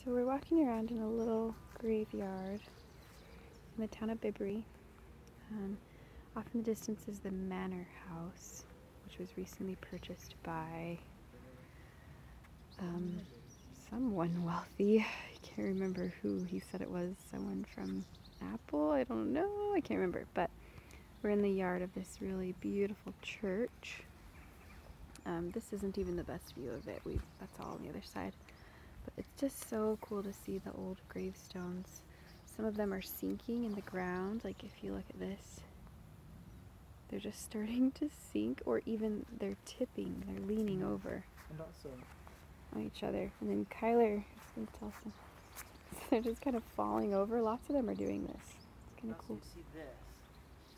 So we're walking around in a little graveyard in the town of Bibury. Off in the distance is the manor house, which was recently purchased by someone wealthy. I can't remember who he said it was. Someone from Apple? I don't know. I can't remember. But we're in the yard of this really beautiful church. This isn't even the best view of it. That's all on the other side. But it's just so cool to see the old gravestones. Some of them are sinking in the ground. Like if you look at this, they're just starting to sink, or even they're tipping. They're leaning over and also on each other. And then Kyler is going to tell us some. They're just kind of falling over. Lots of them are doing this. It's kind of cool. You see this.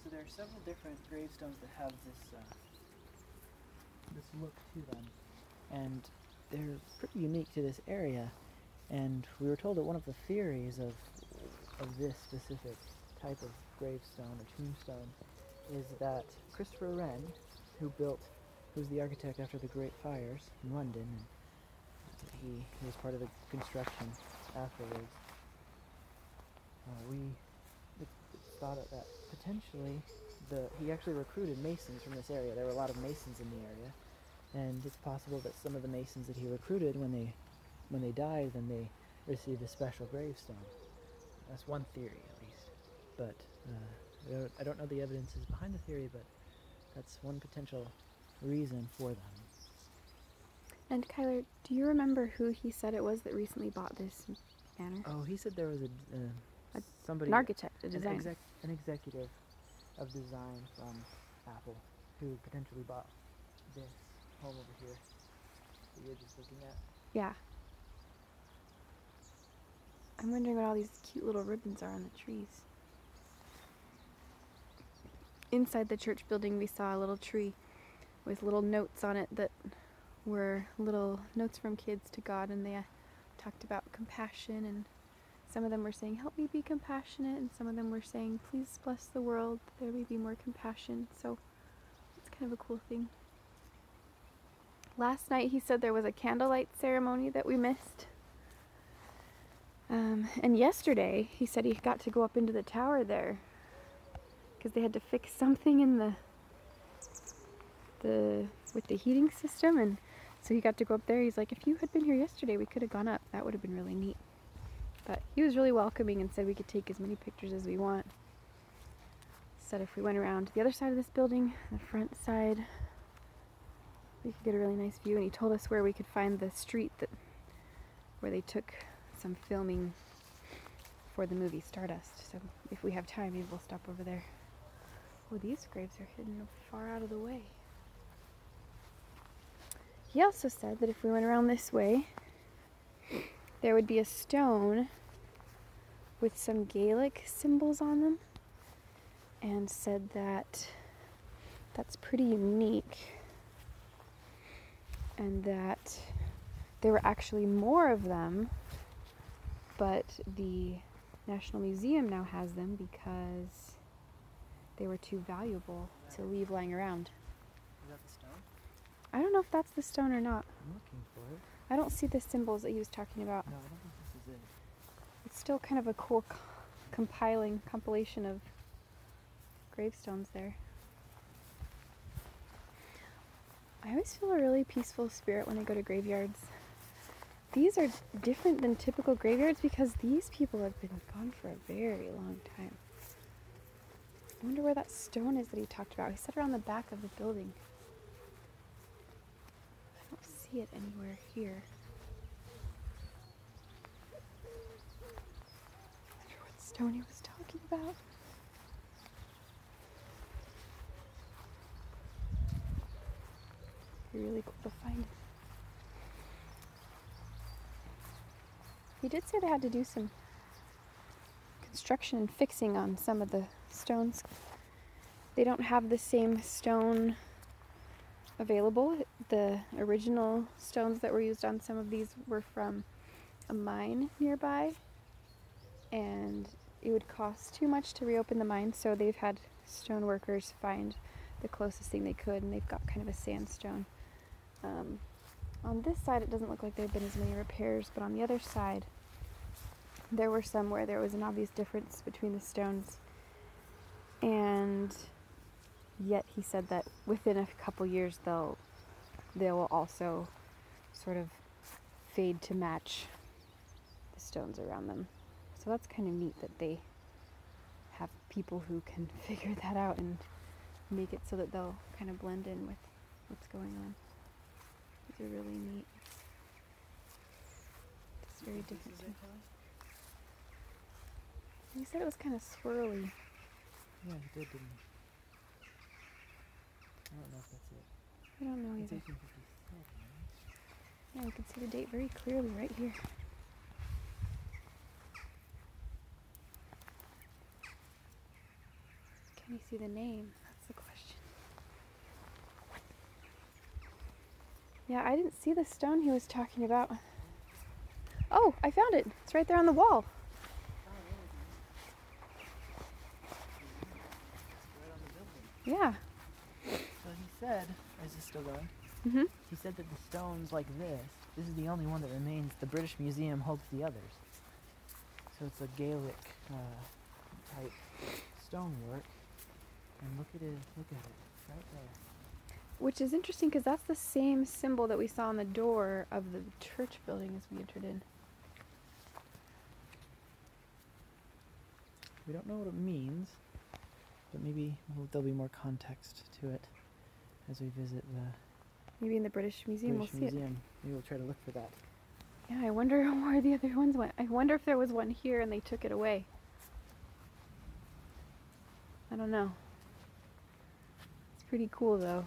So there are several different gravestones that have this look to them, and they're pretty unique to this area. And we were told that one of the theories of this specific type of gravestone or tombstone is that Christopher Wren, who was the architect after the Great Fires in London, and he was part of the construction afterwards. It's thought that potentially he actually recruited masons from this area. There were a lot of masons in the area, and it's possible that some of the masons that he recruited, when they died, then they received a special gravestone. That's one theory, at least. But I don't know the evidences behind the theory, but that's one potential reason for them. And Kyler, do you remember who he said it was that recently bought this manor? Oh, he said there was somebody, an architect, a designer, an executive of design from Apple, who potentially bought this home over here that you're just looking at. Yeah. I'm wondering what all these cute little ribbons are on the trees. Inside the church building we saw a little tree with little notes on it that were little notes from kids to God, and they talked about compassion, and some of them were saying, "Help me be compassionate," and some of them were saying, "Please bless the world, that there may be more compassion." So it's kind of a cool thing. Last night he said there was a candlelight ceremony that we missed. And yesterday he said he got to go up into the tower there because they had to fix something in with the heating system, and so he got to go up there. He's like, "If you had been here yesterday, we could have gone up. That would have been really neat." But he was really welcoming and said we could take as many pictures as we want. Said if we went around the other side of this building, the front side, we could get a really nice view. And he told us where we could find the street where they took some filming for the movie Stardust. So if we have time, maybe we'll stop over there. Oh, these graves are hidden far out of the way. He also said that if we went around this way, there would be a stone with some Gaelic symbols on them, and said that that's pretty unique, and that there were actually more of them, but the National Museum now has them because they were too valuable to leave lying around. Is that the stone? I don't know if that's the stone or not. I'm looking for it. I don't see the symbols that he was talking about. No, I don't think this is it. It's still kind of a cool compilation of gravestones there. I always feel a really peaceful spirit when I go to graveyards. These are different than typical graveyards because these people have been gone for a very long time. I wonder where that stone is that he talked about. He said around the back of the building. I don't see it anywhere here. I wonder what stone he was talking about. It'd be really cool to find it. He did say they had to do some construction and fixing on some of the stones. They don't have the same stone available. The original stones that were used on some of these were from a mine nearby, and it would cost too much to reopen the mine, so they've had stone workers find the closest thing they could, and they've got kind of a sandstone. On this side it doesn't look like there have been as many repairs, but on the other side there were some where there was an obvious difference between the stones, and yet he said that within a couple years they will also sort of fade to match the stones around them. So that's kind of neat that they have people who can figure that out and make it so that they'll kind of blend in with what's going on. These are really neat. It's very different too. He said it was kind of swirly. Yeah, he did, didn't he? I don't know if that's it. I don't know It's either. 1857, right? Yeah, you can see the date very clearly right here. Can you see the name? That's the question. Yeah, I didn't see the stone he was talking about. Oh, I found it. It's right there on the wall. Right on the building. Yeah. So he said, is this still going? Mhm. He said that the stones like this is the only one that remains. The British Museum holds the others. So it's a Gaelic type stonework. And look at it, right there. Which is interesting because that's the same symbol that we saw on the door of the church building as we entered in. We don't know what it means, but maybe there'll be more context to it as we visit the Maybe in the British Museum British we'll see Museum. Maybe we'll try to look for that. it. Yeah, I wonder where the other ones went. I wonder if there was one here and they took it away. I don't know. It's pretty cool though.